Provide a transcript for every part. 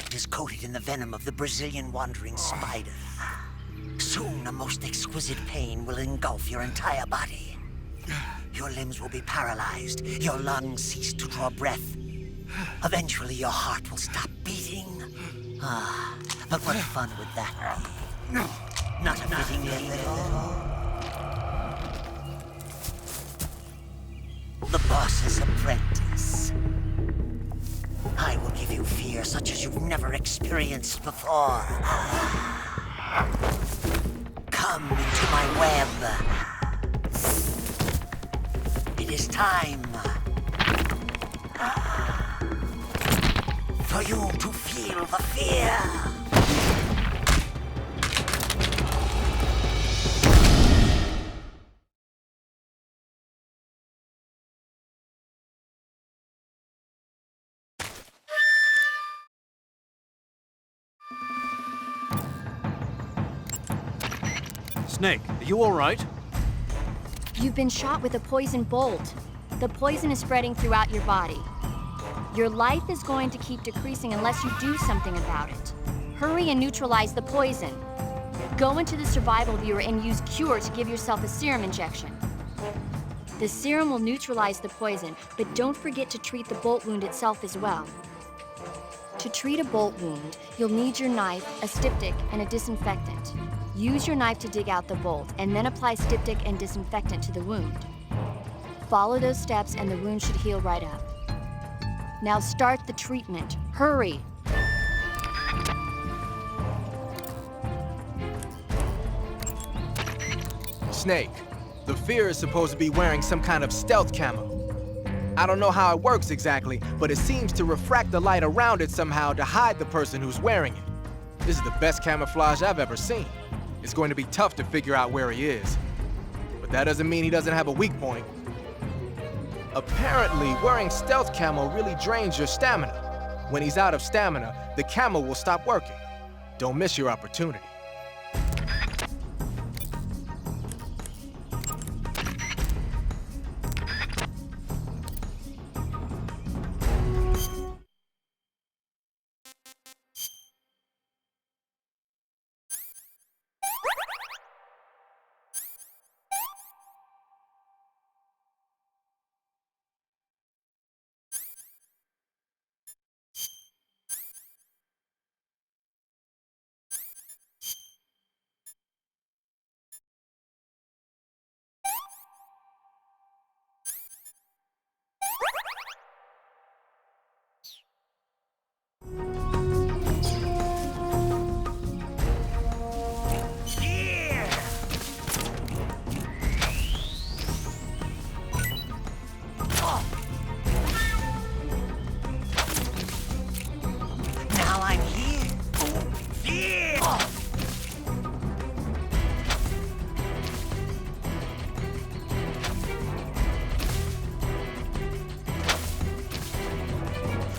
gift is coated in the venom of the Brazilian wandering spider. Soon, a most exquisite pain will engulf your entire body. Your limbs will be paralyzed, your lungs cease to draw breath. Eventually, your heart will stop beating. But what fun would that be? Not a fitting name at all. The boss's apprentice. I will give you fear such as you've never experienced before. Come into my web. It is time for you to feel the fear. Snake, are you all right? You've been shot with a poison bolt. The poison is spreading throughout your body. Your life is going to keep decreasing unless you do something about it. Hurry and neutralize the poison. Go into the survival viewer and use Cure to give yourself a serum injection. The serum will neutralize the poison, but don't forget to treat the bolt wound itself as well. To treat a bolt wound, you'll need your knife, a styptic, and a disinfectant. Use your knife to dig out the bolt, and then apply styptic and disinfectant to the wound. Follow those steps and the wound should heal right up. Now start the treatment. Hurry! Snake, the Fear is supposed to be wearing some kind of stealth camo. I don't know how it works exactly, but it seems to refract the light around it somehow to hide the person who's wearing it. This is the best camouflage I've ever seen. It's going to be tough to figure out where he is. But that doesn't mean he doesn't have a weak point. Apparently, wearing stealth camo really drains your stamina. When he's out of stamina, the camo will stop working. Don't miss your opportunity. Now I'm here. Fear!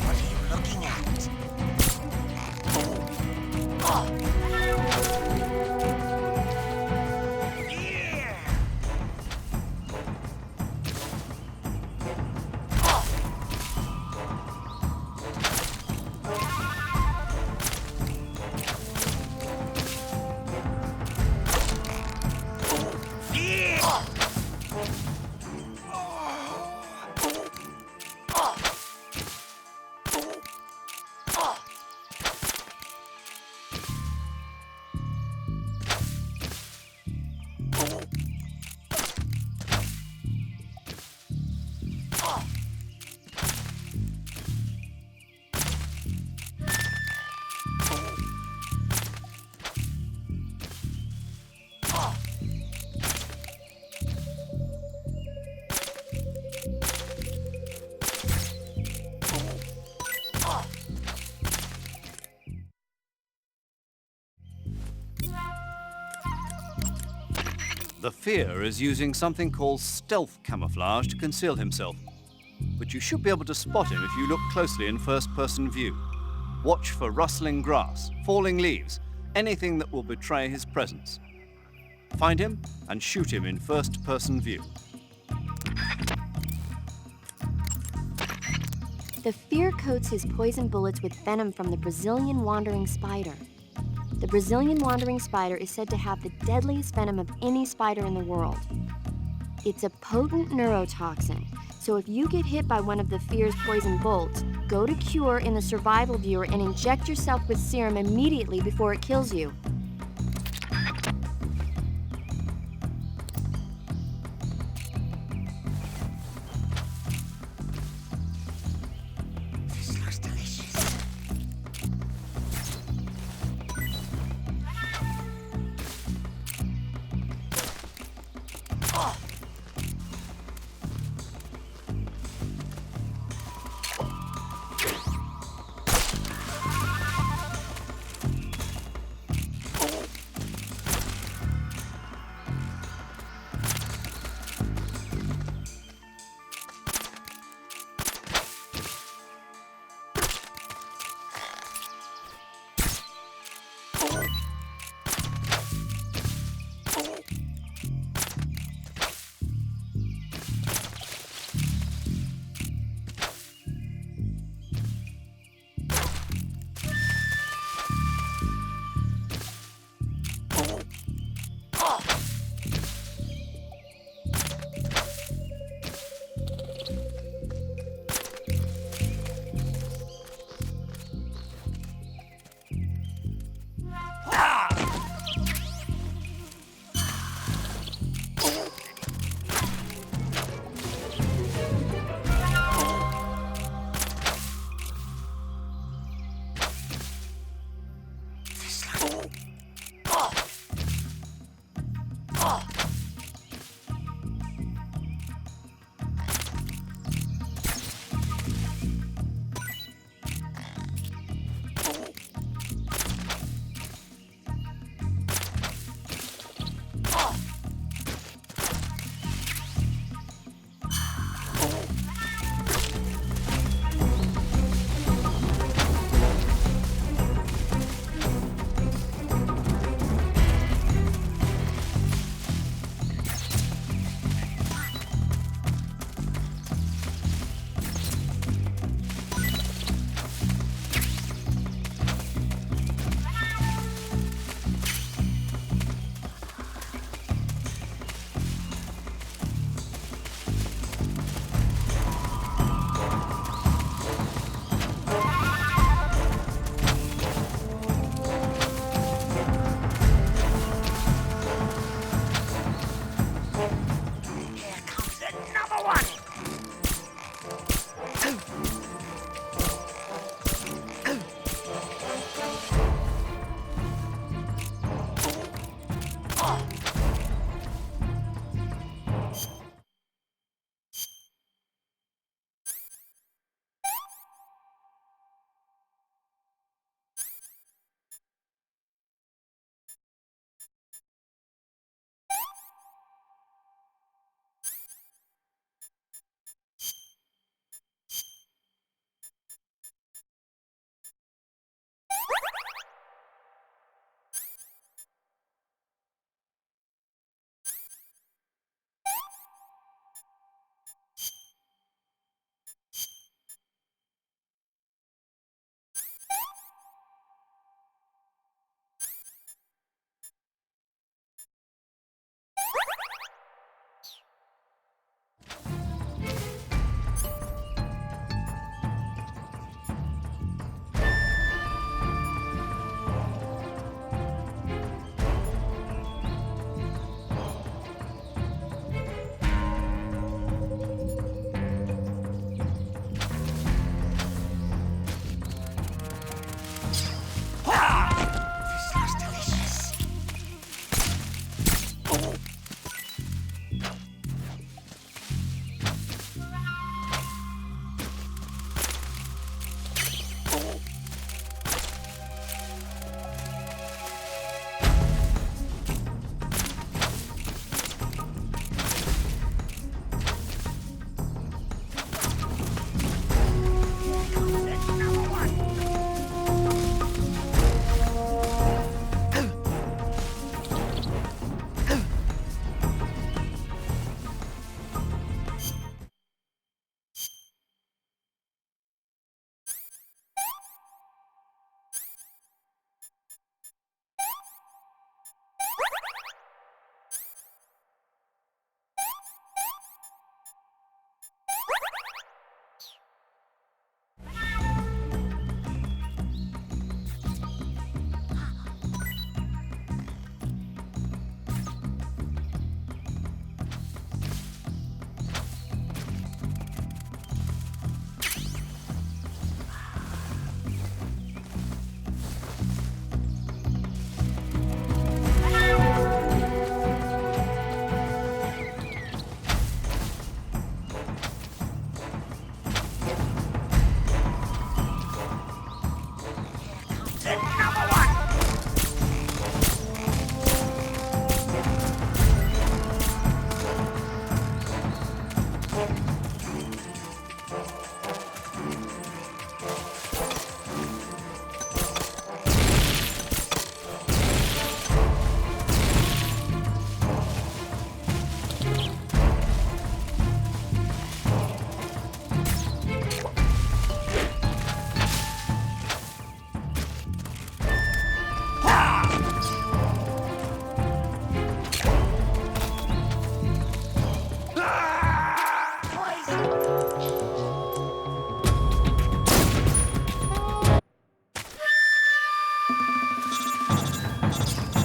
What are you looking at? Fear! Fear! The Fear is using something called stealth camouflage to conceal himself. But you should be able to spot him if you look closely in first-person view. Watch for rustling grass, falling leaves, anything that will betray his presence. Find him and shoot him in first-person view. The fear coats his poison bullets with venom from the Brazilian wandering spider. The Brazilian wandering spider is said to have the deadliest venom of any spider in the world. It's a potent neurotoxin, so if you get hit by one of the fear's poison bolts, go to Cure in the survival viewer and inject yourself with serum immediately before it kills you. This looks delicious. Oh!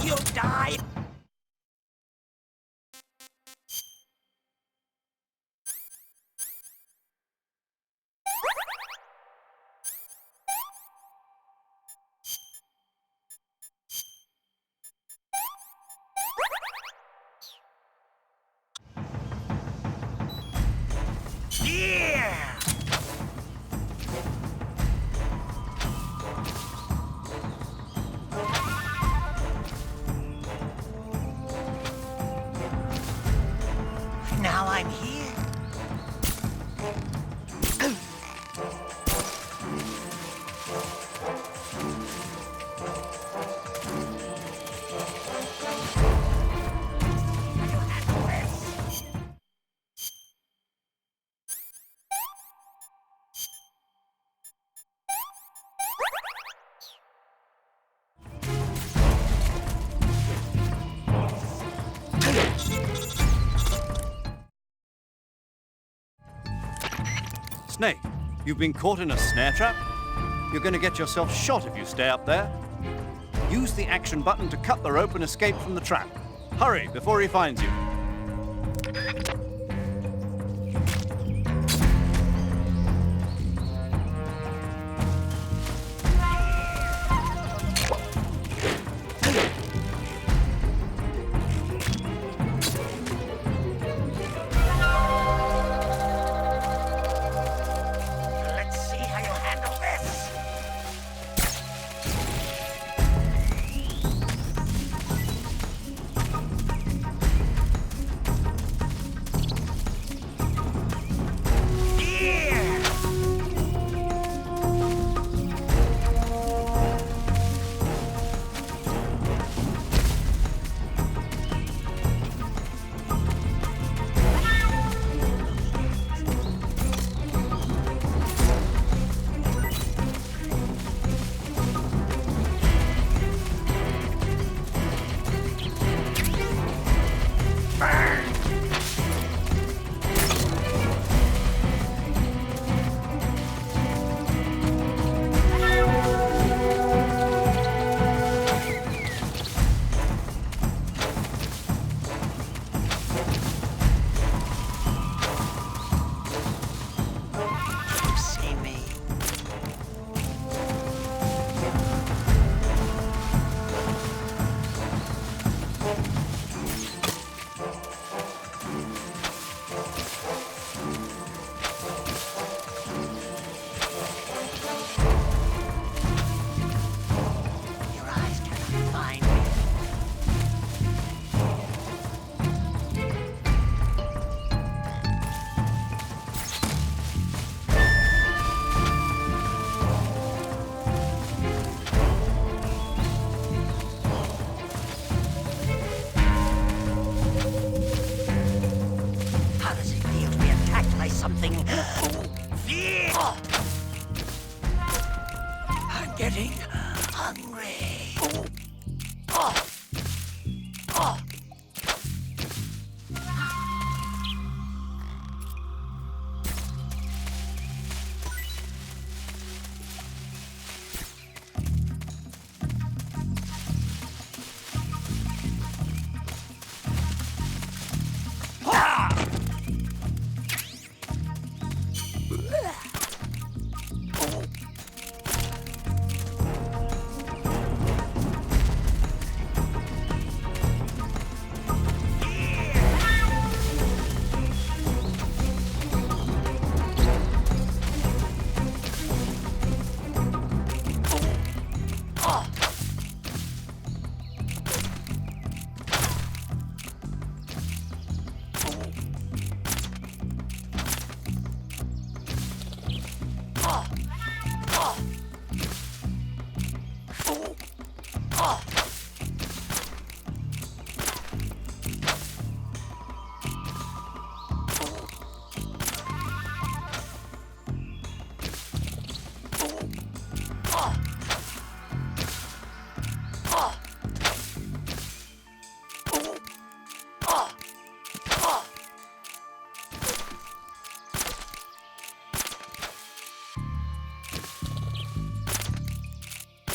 You'll die! Yeah! Now I'm here. Snake, you've been caught in a snare trap? You're going to get yourself shot if you stay up there. Use the action button to cut the rope and escape from the trap. Hurry before he finds you. Let's see how you handle this. Yeah! Burn! You see me? Your eyes cannot find me. How does it feel to be attacked by something? Fear! I'm getting hungry. Oh. Oh.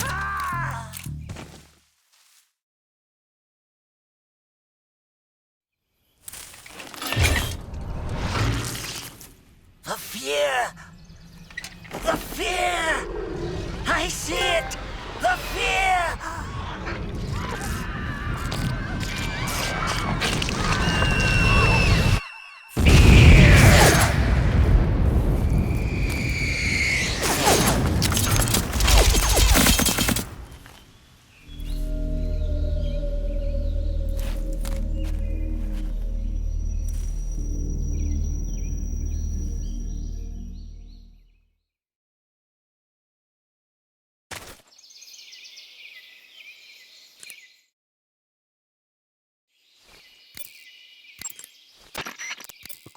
Ah!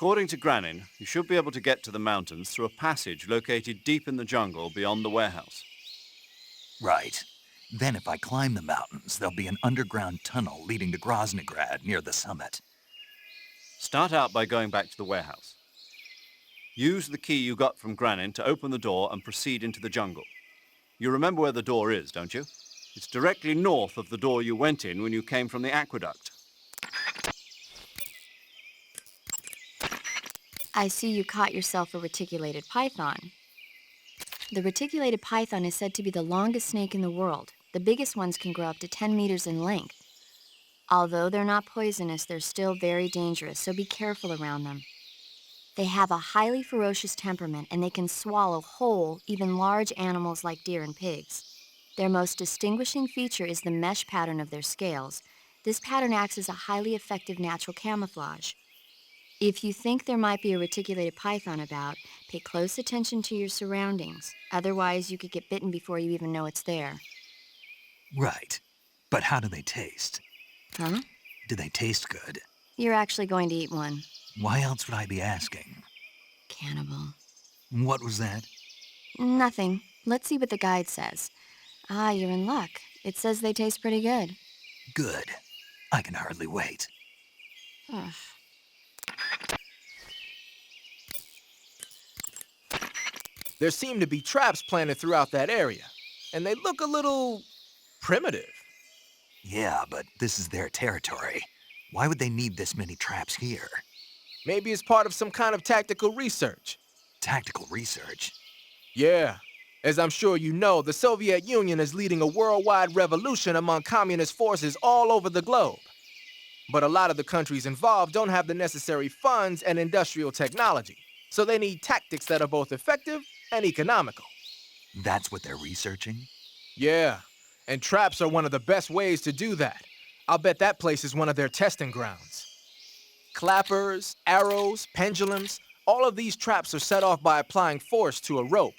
According to Granin, you should be able to get to the mountains through a passage located deep in the jungle beyond the warehouse. Right. Then if I climb the mountains, there'll be an underground tunnel leading to Groznygrad near the summit. Start out by going back to the warehouse. Use the key you got from Granin to open the door and proceed into the jungle. You remember where the door is, don't you? It's directly north of the door you went in when you came from the aqueduct. I see you caught yourself a reticulated python. The reticulated python is said to be the longest snake in the world. The biggest ones can grow up to 10 meters in length. Although they're not poisonous, they're still very dangerous, so be careful around them. They have a highly ferocious temperament, and they can swallow whole, even large animals like deer and pigs. Their most distinguishing feature is the mesh pattern of their scales. This pattern acts as a highly effective natural camouflage. If you think there might be a reticulated python about, pay close attention to your surroundings. Otherwise, you could get bitten before you even know it's there. Right. But how do they taste? Huh? Do they taste good? You're actually going to eat one. Why else would I be asking? Cannibal. What was that? Nothing. Let's see what the guide says. Ah, you're in luck. It says they taste pretty good. Good. I can hardly wait. Ugh. There seem to be traps planted throughout that area, and they look a little primitive. Yeah, but this is their territory. Why would they need this many traps here? Maybe it's part of some kind of tactical research. Tactical research? Yeah. As I'm sure you know, the Soviet Union is leading a worldwide revolution among communist forces all over the globe. But a lot of the countries involved don't have the necessary funds and industrial technology, so they need tactics that are both effective and economical. That's what they're researching? Yeah, and traps are one of the best ways to do that. I'll bet that place is one of their testing grounds. Clappers, arrows, pendulums, all of these traps are set off by applying force to a rope.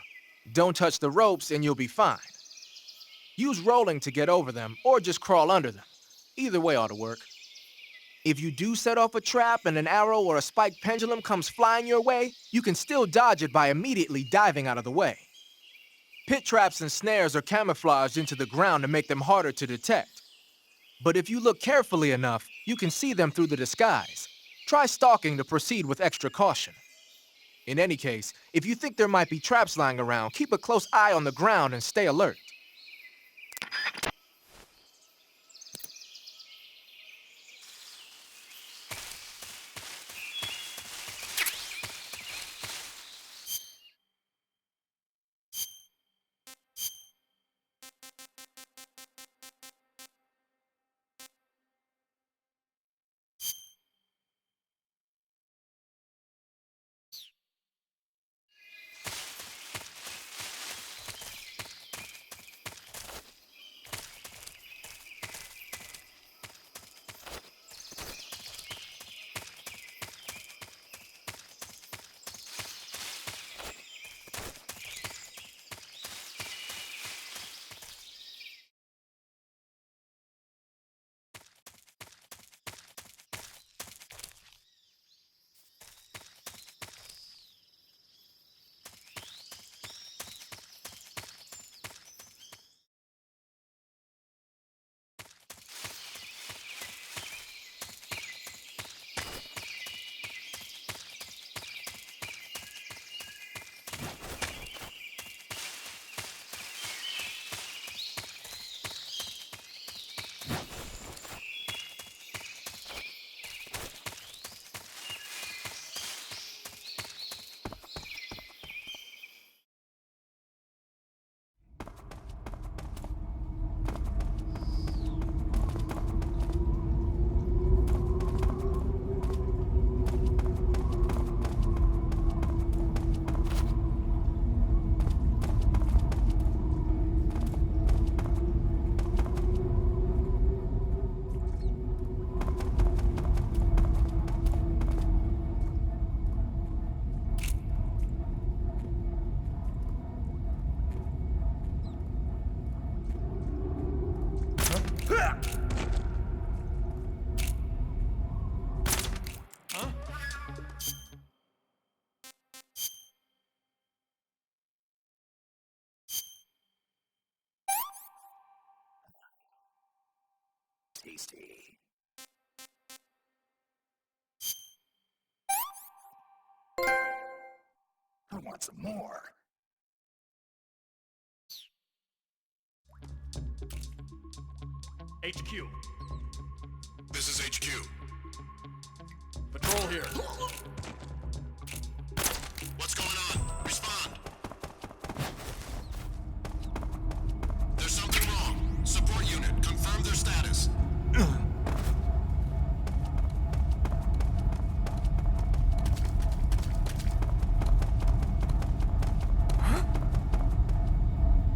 Don't touch the ropes and you'll be fine. Use rolling to get over them, or just crawl under them. Either way ought to work. If you do set off a trap and an arrow or a spiked pendulum comes flying your way, you can still dodge it by immediately diving out of the way. Pit traps and snares are camouflaged into the ground to make them harder to detect. But if you look carefully enough, you can see them through the disguise. Try stalking to proceed with extra caution. In any case, if you think there might be traps lying around, keep a close eye on the ground and stay alert. tasty. I want some more. HQ. This is HQ. Patrol here. What's going on? Respond. There's something wrong. Support unit, confirm their status.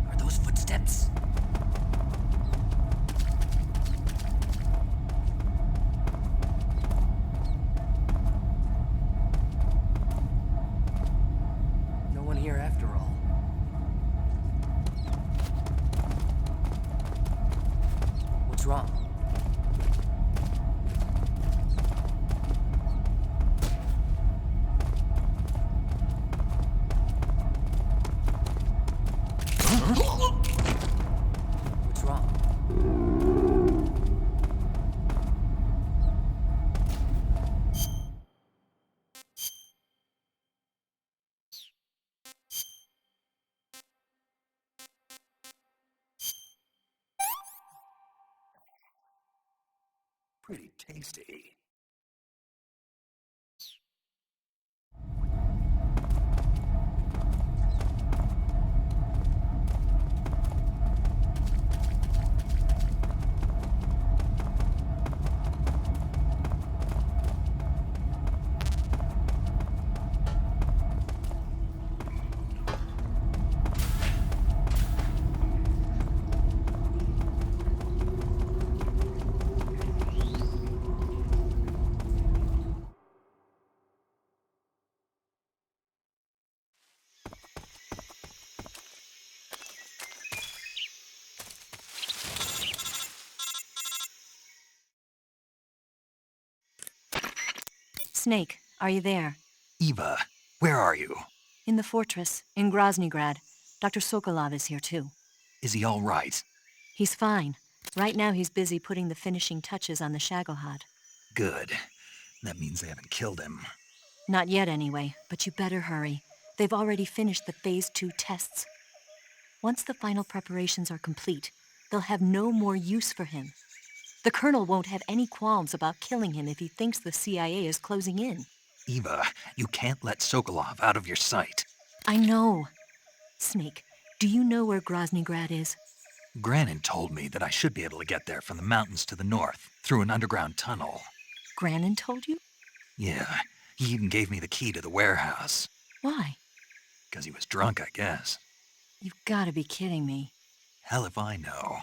Are those footsteps? No one here after all. What's wrong? What's wrong? Pretty tasty. Snake, are you there? Eva, where are you? In the fortress, in Groznygrad. Dr. Sokolov is here too. Is he all right? He's fine. Right now he's busy putting the finishing touches on the Shagohod. Good. That means they haven't killed him. Not yet anyway, but you better hurry. They've already finished the Phase 2 tests. Once the final preparations are complete, they'll have no more use for him. The Colonel won't have any qualms about killing him if he thinks the CIA is closing in. Eva, you can't let Sokolov out of your sight. I know. Snake, do you know where Groznygrad is? Granin told me that I should be able to get there from the mountains to the north, through an underground tunnel. Granin told you? Yeah, he even gave me the key to the warehouse. Why? Because he was drunk, I guess. You've gotta be kidding me. Hell if I know.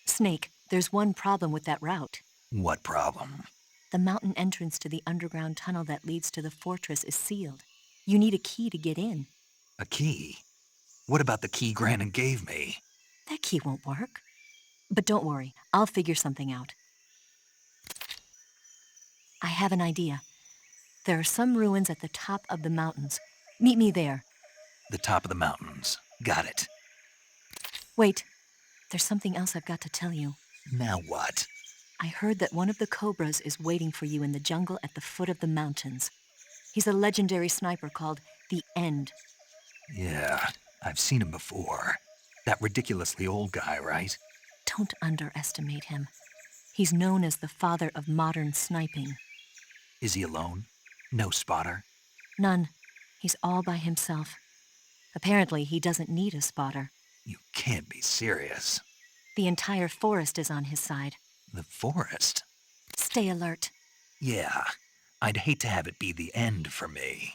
Snake, there's one problem with that route. What problem? The mountain entrance to the underground tunnel that leads to the fortress is sealed. You need a key to get in. A key? What about the key Granin gave me? That key won't work. But don't worry, I'll figure something out. I have an idea. There are some ruins at the top of the mountains. Meet me there. The top of the mountains. Got it. Wait, there's something else I've got to tell you. Now what? I heard that one of the Cobras is waiting for you in the jungle at the foot of the mountains. He's a legendary sniper called The End. Yeah, I've seen him before. That ridiculously old guy, right? Don't underestimate him. He's known as the father of modern sniping. Is he alone? No spotter? None. He's all by himself. Apparently, he doesn't need a spotter. You can't be serious. The entire forest is on his side. The forest? Stay alert. Yeah, I'd hate to have it be the end for me.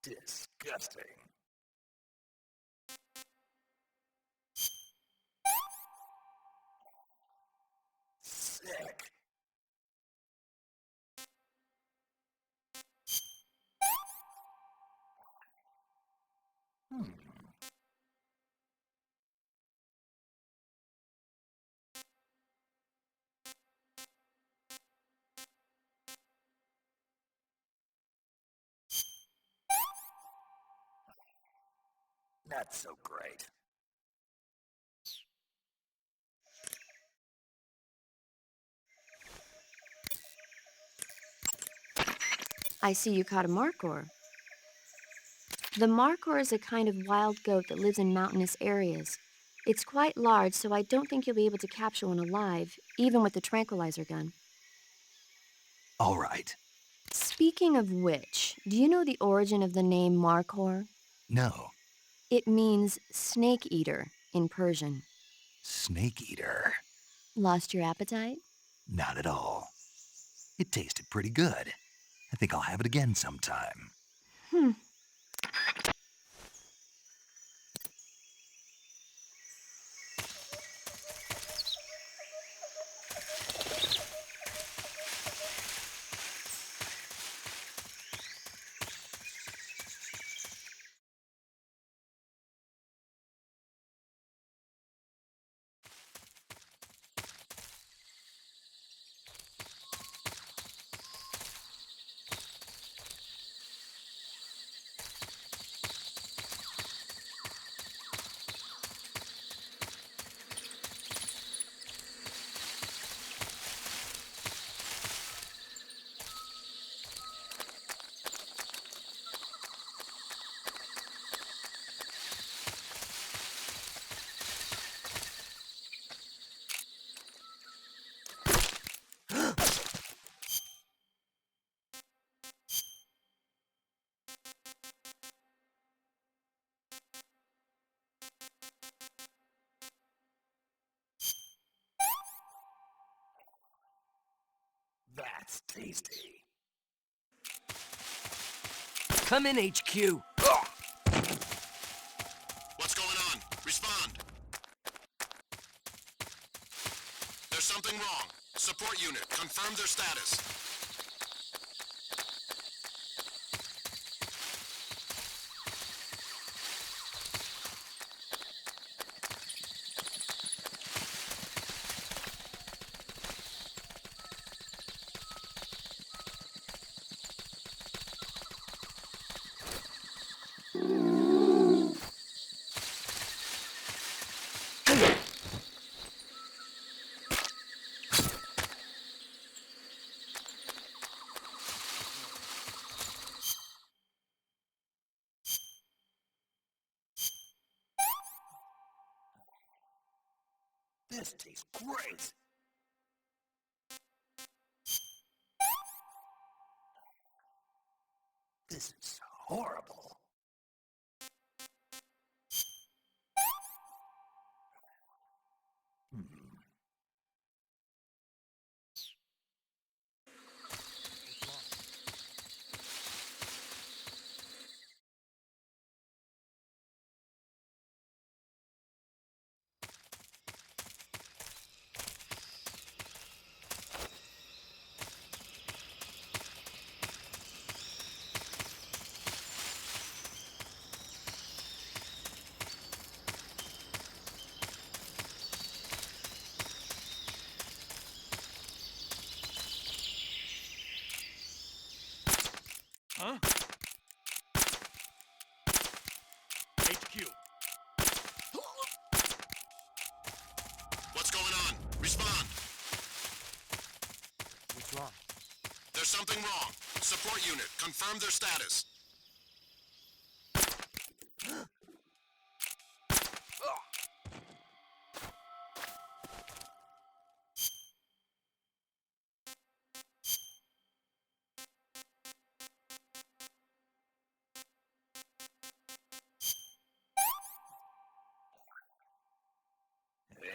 Disgusting. Sick. Not so great. I see you caught a Markhor. The Markhor is a kind of wild goat that lives in mountainous areas. It's quite large, so I don't think you'll be able to capture one alive, even with the tranquilizer gun. All right. Speaking of which, do you know the origin of the name Markhor? No. It means snake eater in Persian. Snake eater. Lost your appetite? Not at all. It tasted pretty good. I think I'll have it again sometime. That's tasty. Come in, HQ. What's going on? Respond. There's something wrong. Support unit, confirm their status. This tastes great. This is horrible. Huh? HQ. What's going on? Respond. What's wrong? There's something wrong. Support unit, confirm their status.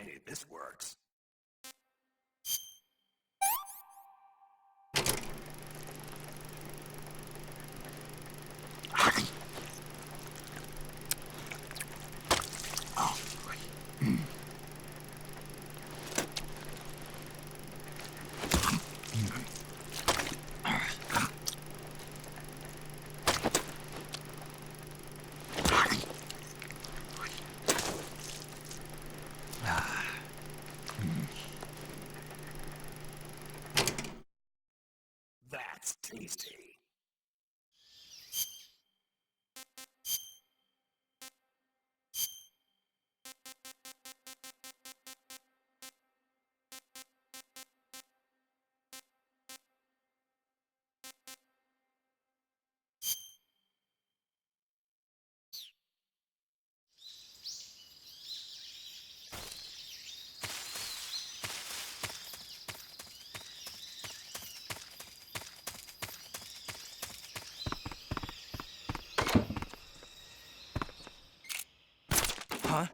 Hey, this works. That's tasty. Huh?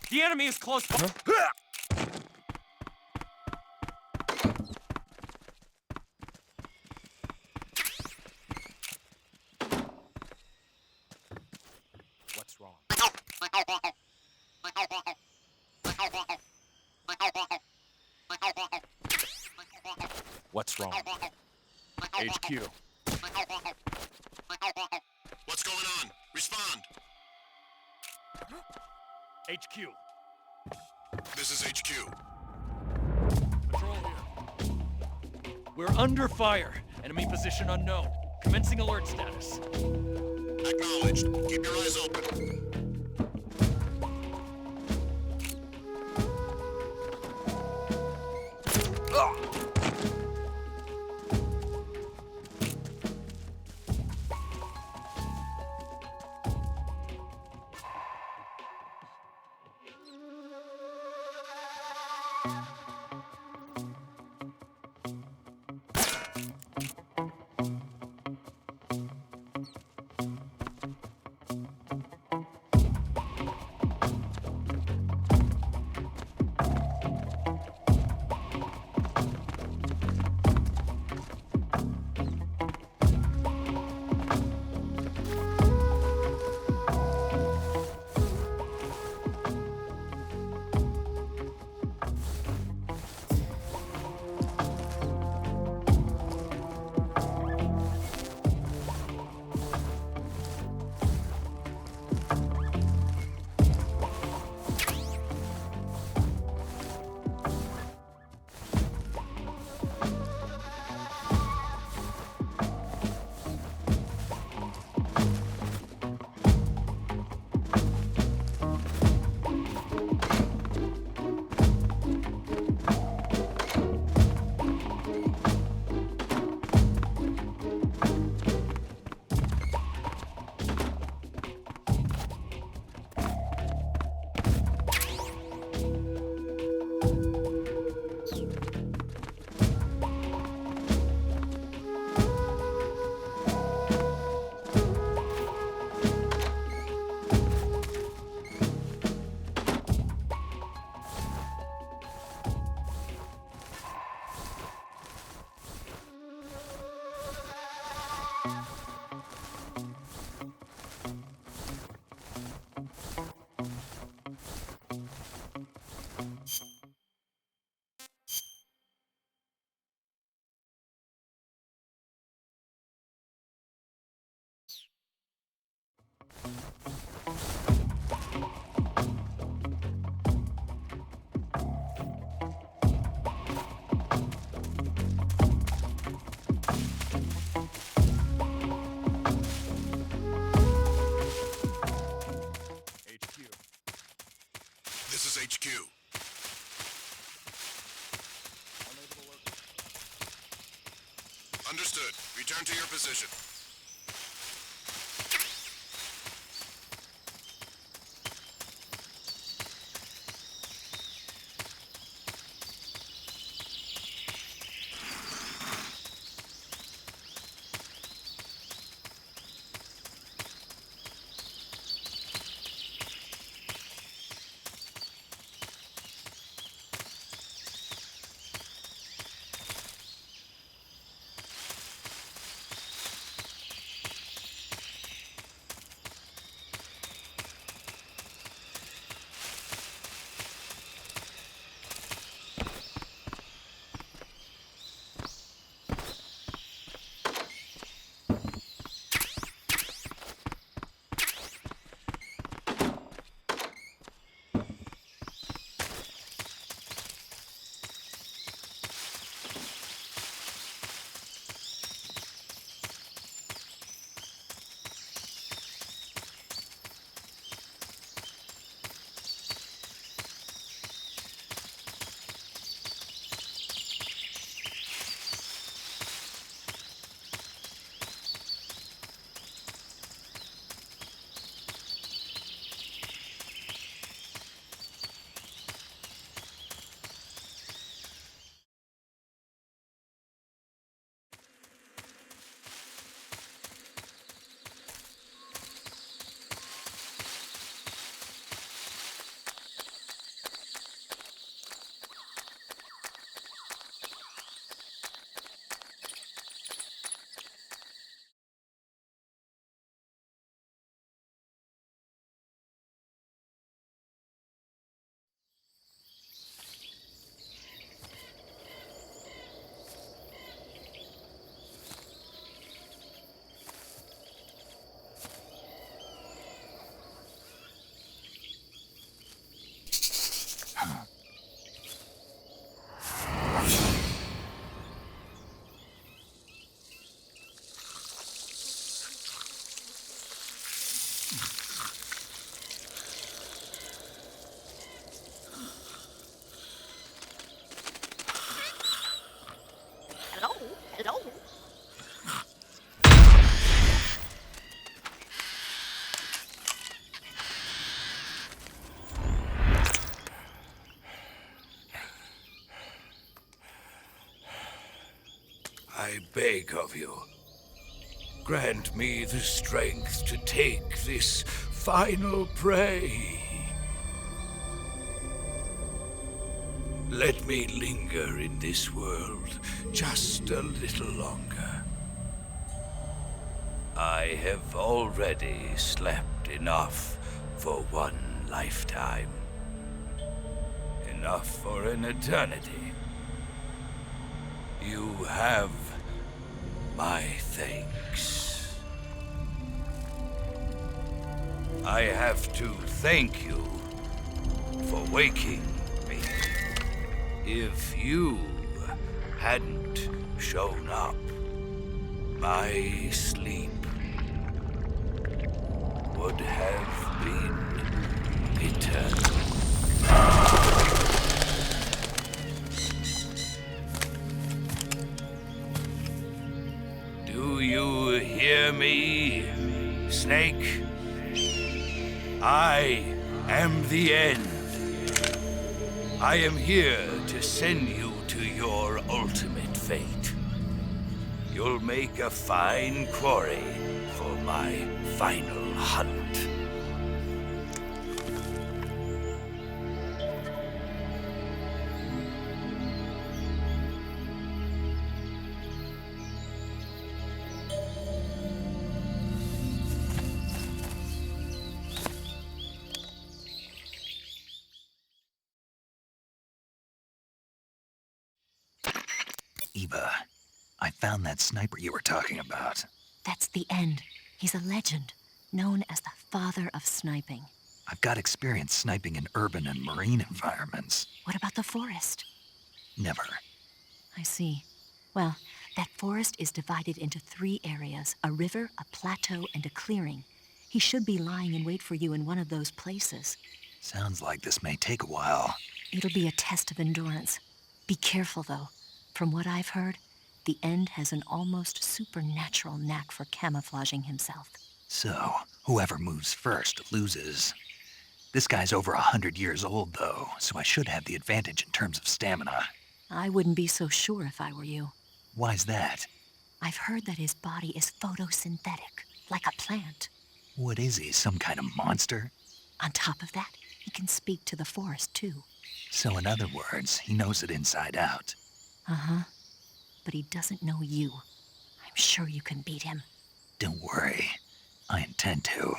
The enemy is close by. What's wrong? What's wrong? HQ. What's going on? Respond. HQ. This is HQ. Patrol here. We're under fire. Enemy position unknown. Commencing alert status. Acknowledged. Keep your eyes open. This is HQ. Understood. Return to your position. beg of you. Grant me the strength to take this final prey. Let me linger in this world just a little longer. I have already slept enough for one lifetime. Enough for an eternity. You have my thanks. I have to thank you for waking me. If you hadn't shown up, my sleep would have been eternal. Do you hear me, Snake? I am the end. I am here to send you to your ultimate fate. You'll make a fine quarry for my final hunt. Eva, I found that sniper you were talking about. That's the end. He's a legend, known as the father of sniping. I've got experience sniping in urban and marine environments. What about the forest? Never. I see. Well, that forest is divided into 3 areas, a river, a plateau, and a clearing. He should be lying in wait for you in one of those places. Sounds like this may take a while. It'll be a test of endurance. Be careful, though. From what I've heard, the End has an almost supernatural knack for camouflaging himself. So, whoever moves first loses. This guy's over 100 years old, though, so I should have the advantage in terms of stamina. I wouldn't be so sure if I were you. Why's that? I've heard that his body is photosynthetic, like a plant. What is he, some kind of monster? On top of that, he can speak to the forest, too. So in other words, he knows it inside out. Uh-huh. But he doesn't know you. I'm sure you can beat him. Don't worry. I intend to.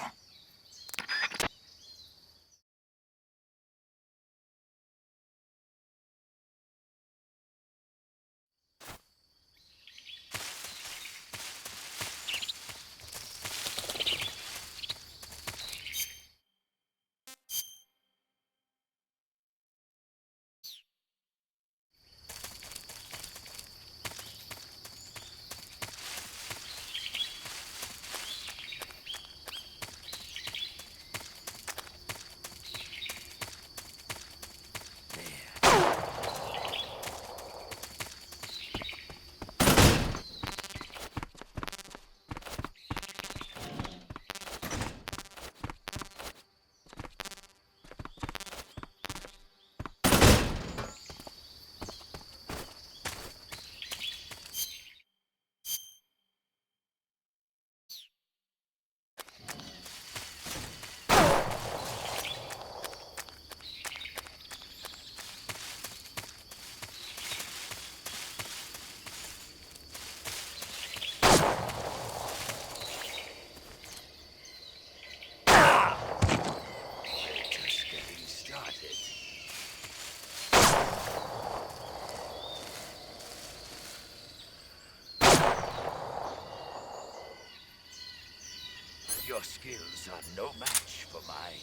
Your skills are no match for mine.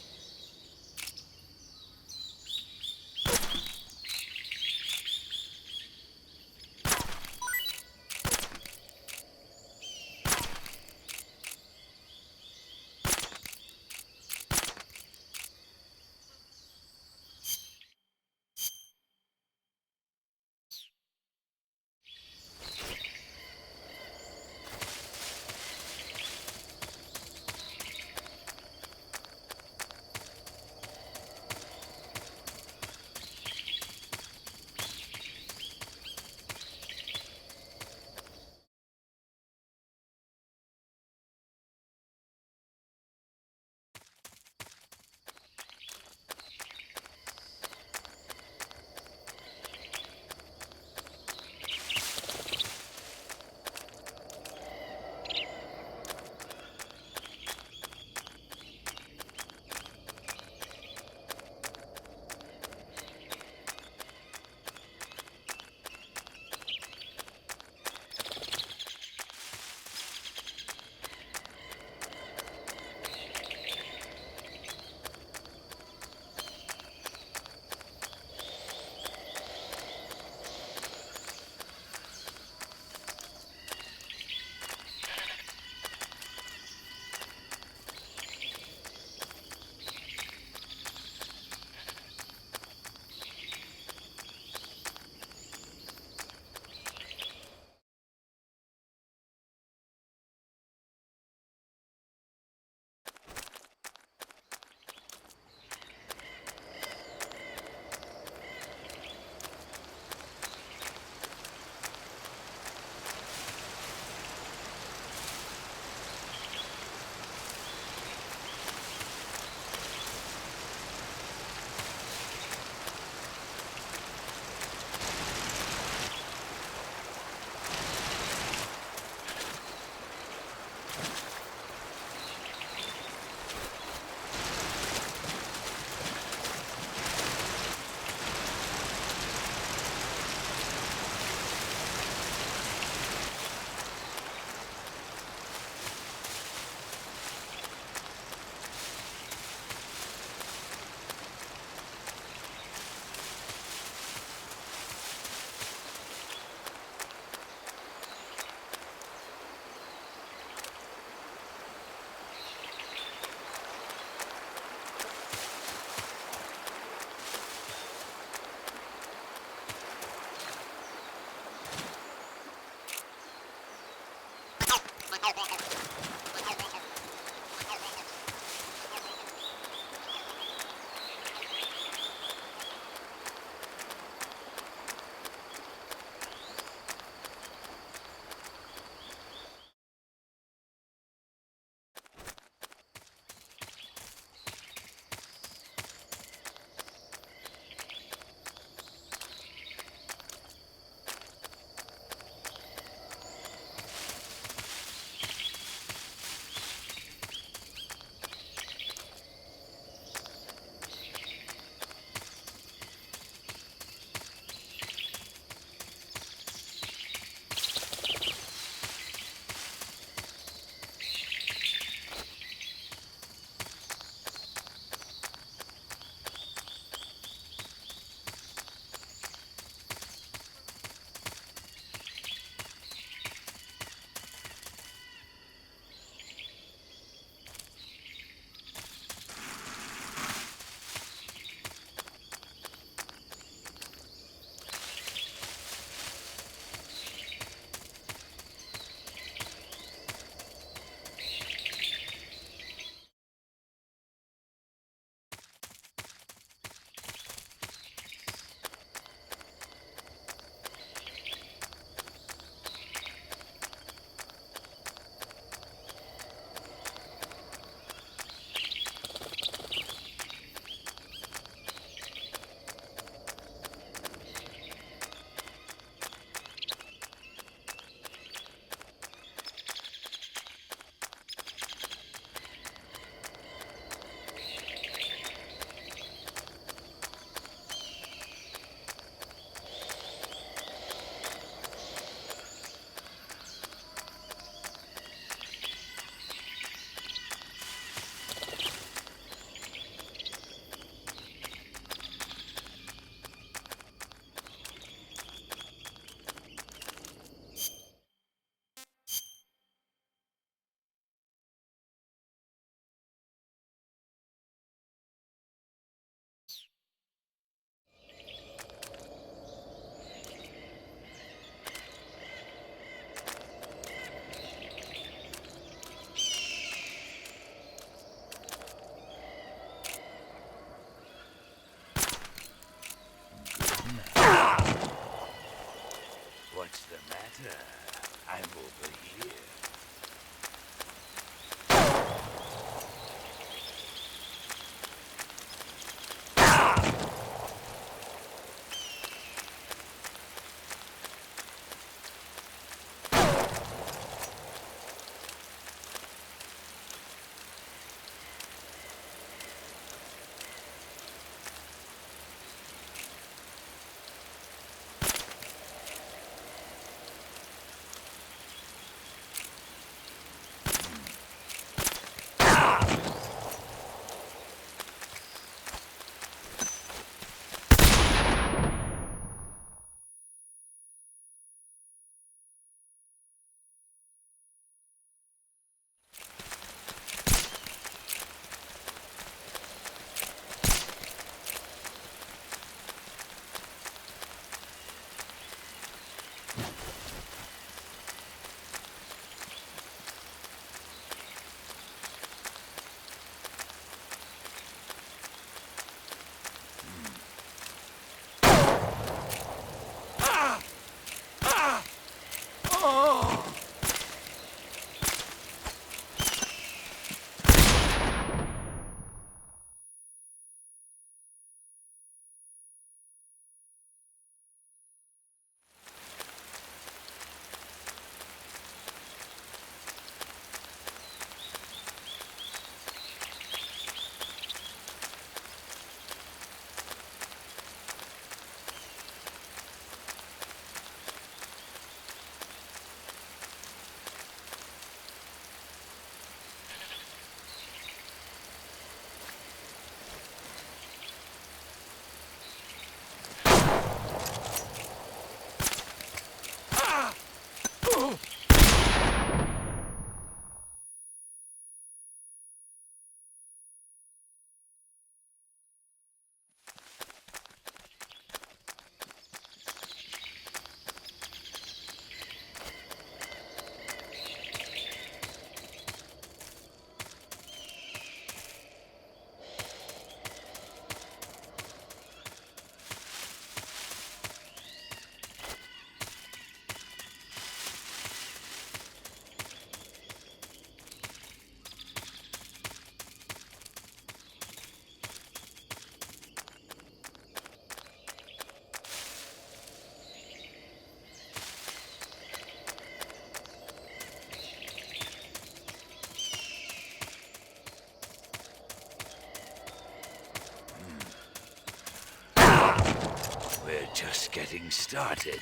getting started.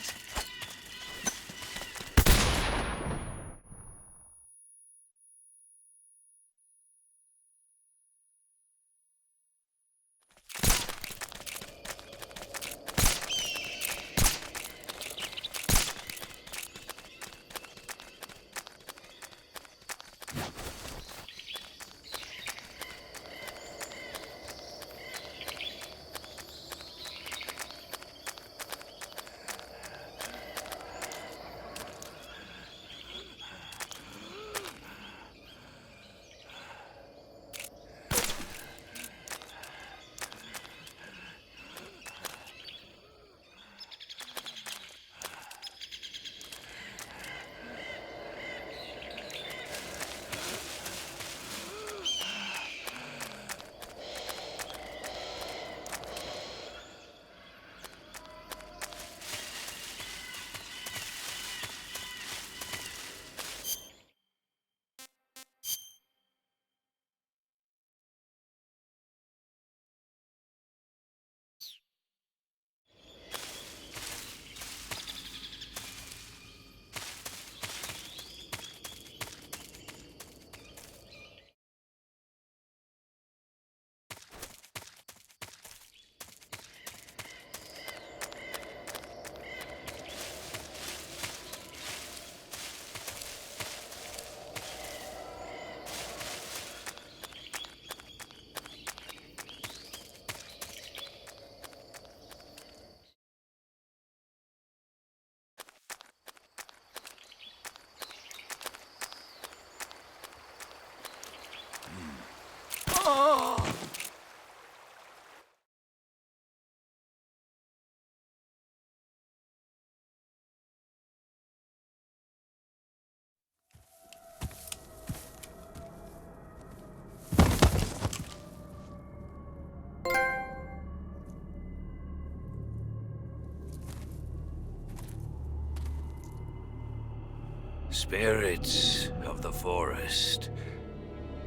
Spirits of the forest,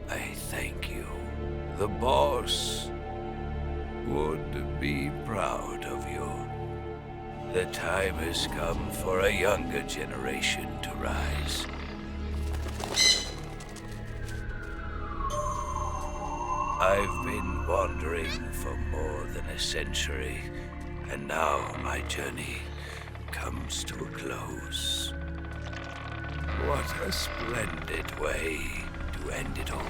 I thank you. The boss would be proud of you. The time has come for a younger generation to rise. I've been wandering for more than a century, and now my journey comes to a close. What a splendid way to end it all.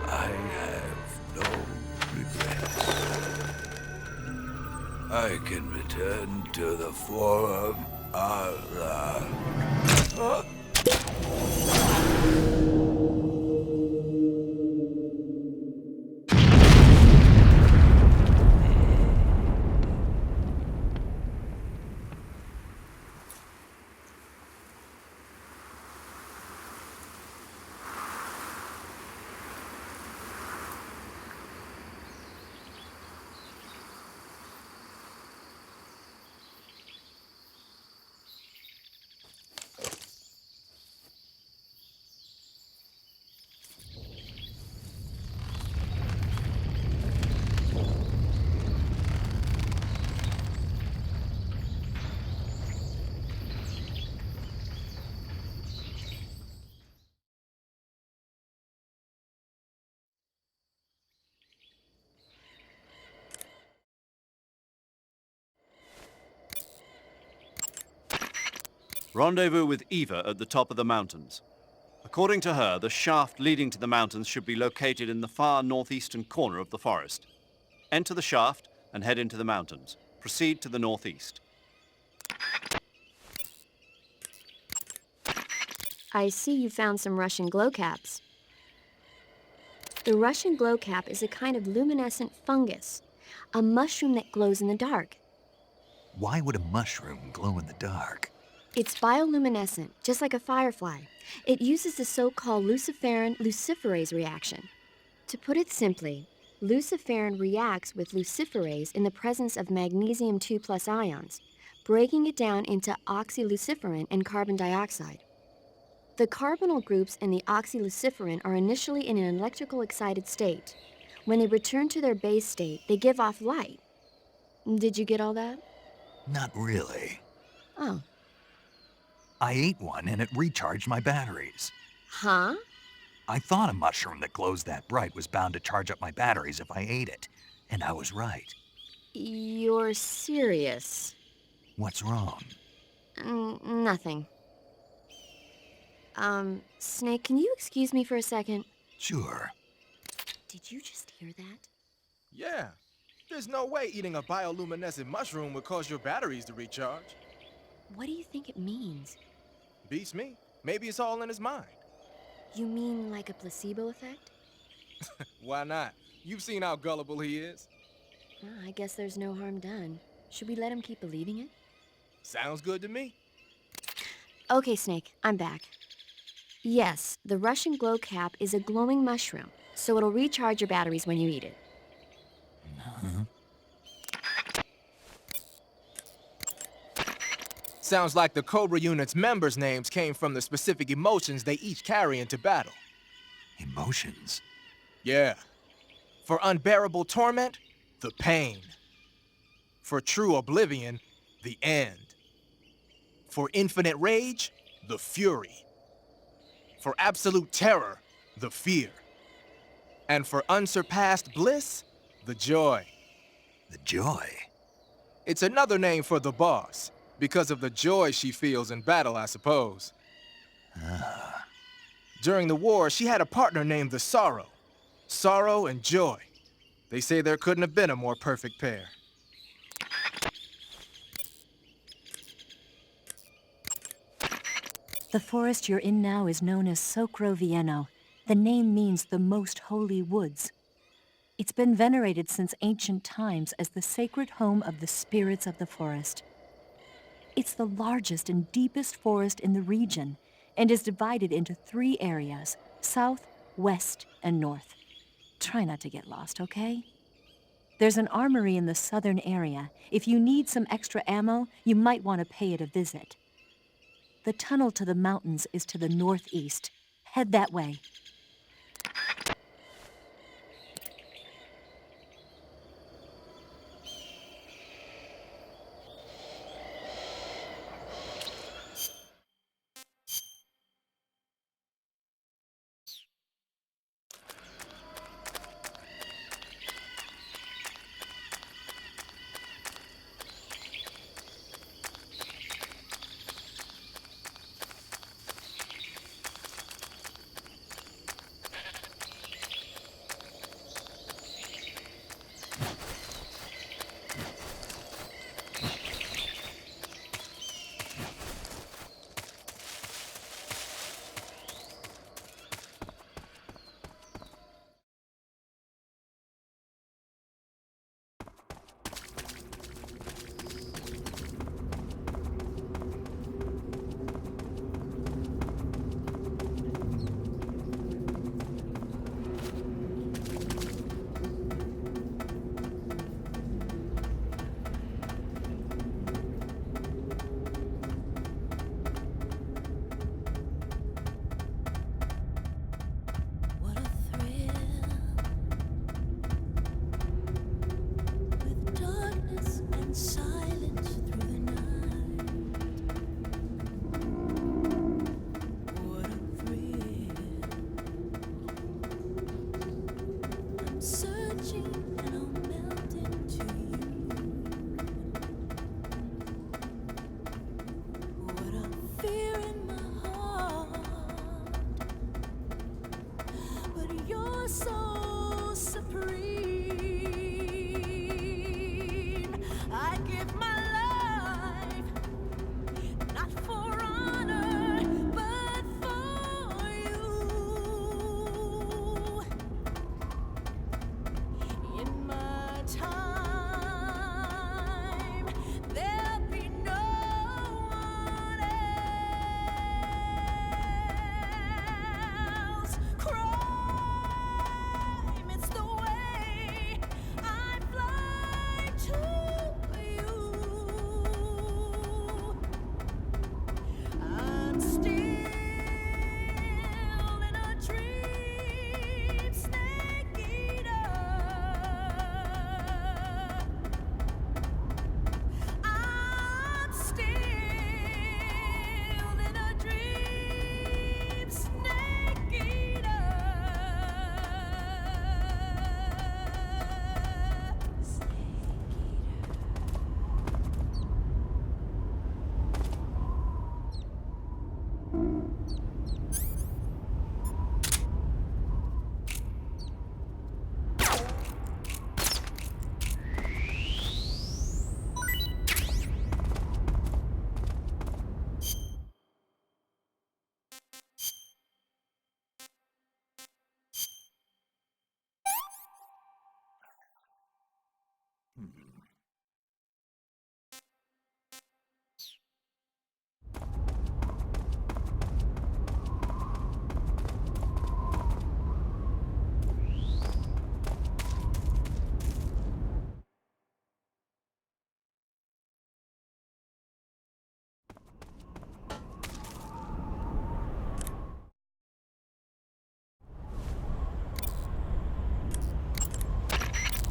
I have no regrets. I can return to the Forum Allah. Rendezvous with Eva at the top of the mountains. According to her, the shaft leading to the mountains should be located in the far northeastern corner of the forest. Enter the shaft and head into the mountains. Proceed to the northeast. I see you found some Russian glow caps. The Russian glow cap is a kind of luminescent fungus, a mushroom that glows in the dark. Why would a mushroom glow in the dark? It's bioluminescent, just like a firefly. It uses the so-called luciferin luciferase reaction. To put it simply, luciferin reacts with luciferase in the presence of magnesium 2+ ions, breaking it down into oxyluciferin and carbon dioxide. The carbonyl groups in the oxyluciferin are initially in an electrical excited state. When they return to their base state, they give off light. Did you get all that? Not really. Oh. I ate one and it recharged my batteries. Huh? I thought a mushroom that glows that bright was bound to charge up my batteries if I ate it, and I was right. You're serious? What's wrong? Nothing. Snake, can you excuse me for a second? Sure. Did you just hear that? Yeah. There's no way eating a bioluminescent mushroom would cause your batteries to recharge. What do you think it means? Beats me. Maybe it's all in his mind. You mean like a placebo effect? Why not? You've seen how gullible he is. Well, I guess there's no harm done. Should we let him keep believing it? Sounds good to me. Okay, Snake, I'm back. Yes, the Russian glow cap is a glowing mushroom, so it'll recharge your batteries when you eat it. Sounds like the Cobra Unit's members' names came from the specific emotions they each carry into battle. Emotions? Yeah. For unbearable torment, the pain. For true oblivion, the end. For infinite rage, the fury. For absolute terror, the fear. And for unsurpassed bliss, the joy. The joy? It's another name for the boss, because of the joy she feels in battle, I suppose. During the war, she had a partner named the Sorrow. Sorrow and joy. They say there couldn't have been a more perfect pair. The forest you're in now is known as Sokrovieno. The name means the most holy woods. It's been venerated since ancient times as the sacred home of the spirits of the forest. It's the largest and deepest forest in the region and is divided into 3 areas: south, west, and north. Try not to get lost, okay? There's an armory in the southern area. If you need some extra ammo, you might want to pay it a visit. The tunnel to the mountains is to the northeast. Head that way.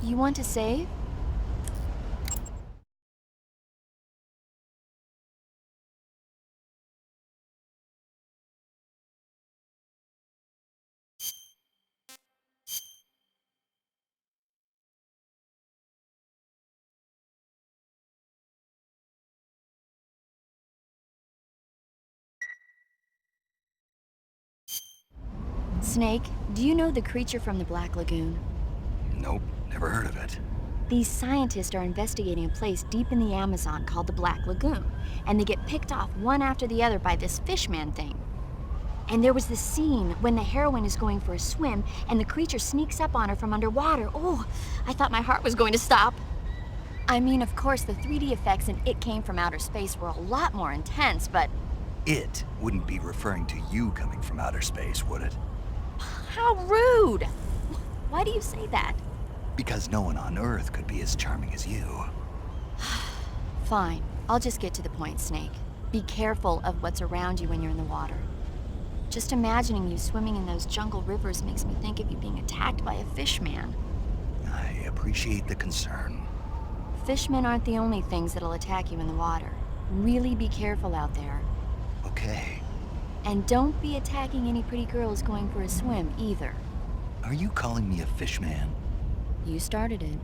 You want to save? Snake, do you know the creature from the Black Lagoon? Nope, never heard of it. These scientists are investigating a place deep in the Amazon called the Black Lagoon, and they get picked off one after the other by this fishman thing. And there was this scene when the heroine is going for a swim, and the creature sneaks up on her from underwater. Oh, I thought my heart was going to stop. I mean, of course, the 3D effects in It Came from Outer Space were a lot more intense, but... It wouldn't be referring to you coming from outer space, would it? How rude! Why do you say that? Because no one on Earth could be as charming as you. Fine, I'll just get to the point, Snake. Be careful of what's around you when you're in the water. Just imagining you swimming in those jungle rivers makes me think of you being attacked by a fishman. I appreciate the concern. Fishmen aren't the only things that'll attack you in the water. Really be careful out there. Okay. And don't be attacking any pretty girls going for a swim, either. Are you calling me a fishman? You started it.